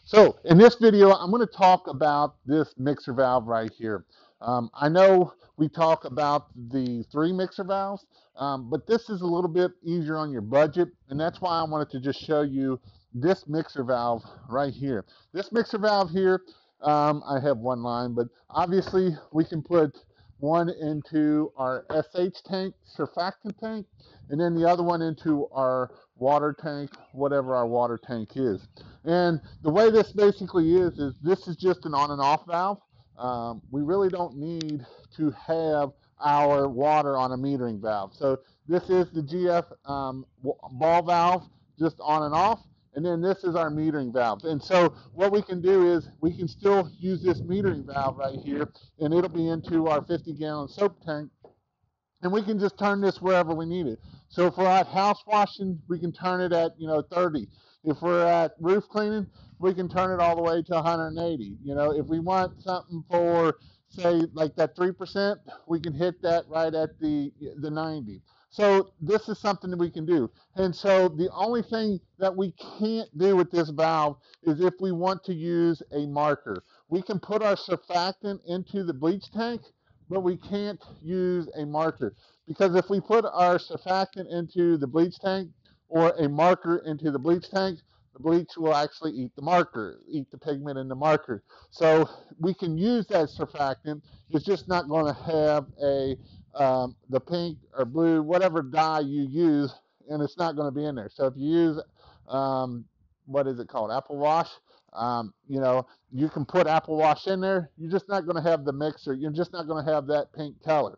So in this video, I'm going to talk about this mixer valve right here. I know we talk about the three mixer valves, but this is a little bit easier on your budget, and that's why I wanted to just show you this mixer valve right here. This mixer valve here, I have one line, but obviously we can put one into our SH tank, surfactant tank, and then the other one into our water tank, whatever our water tank is. And the way this basically is this is just an on and off valve. We really don't need to have our water on a metering valve. So this is the GF ball valve, just on and off. And then this is our metering valve. And so what we can do is we can still use this metering valve right here, and it'll be into our 50-gallon soap tank, and we can just turn this wherever we need it. So if we're at house washing, we can turn it at 30. If we're at roof cleaning, we can turn it all the way to 180. If we want something for, say, like that 3%, we can hit that right at the 90. So this is something that we can do. And so the only thing that we can't do with this valve is if we want to use a marker. We can put our surfactant into the bleach tank, but we can't use a marker, because if we put our surfactant into the bleach tank or a marker into the bleach tank, the bleach will actually eat the marker, eat the pigment in the marker. So we can use that surfactant. It's just not going to have the pink or blue, whatever dye you use, and it's not going to be in there. So if you use what is it called, apple wash, you can put apple wash in there. You're just not going to have the mixer. You're just not going to have that pink color.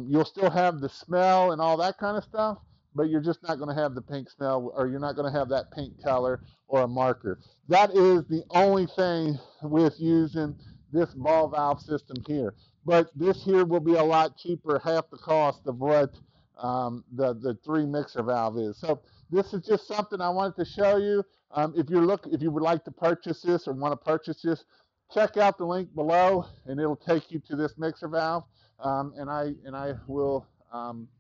You'll still have the smell and all that kind of stuff, but you're just not going to have the pink smell, or you're not going to have that pink color or a marker. That is the only thing with using this ball valve system here. But this here will be a lot cheaper, half the cost of what the three mixer valve is. So this is just something I wanted to show you. If you would like to purchase this or want to purchase this, check out the link below, and it'll take you to this mixer valve, and I will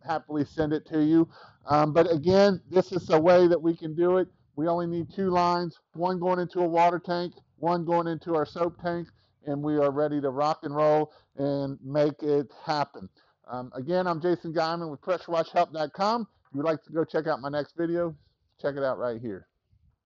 happily send it to you. But again, this is a way that we can do it. We only need two lines, one going into a water tank, one going into our soap tank, and we are ready to rock and roll and make it happen. Again, I'm Jason Geiman with PressureWashHelp.com. If you would like to go check out my next video, check it out right here.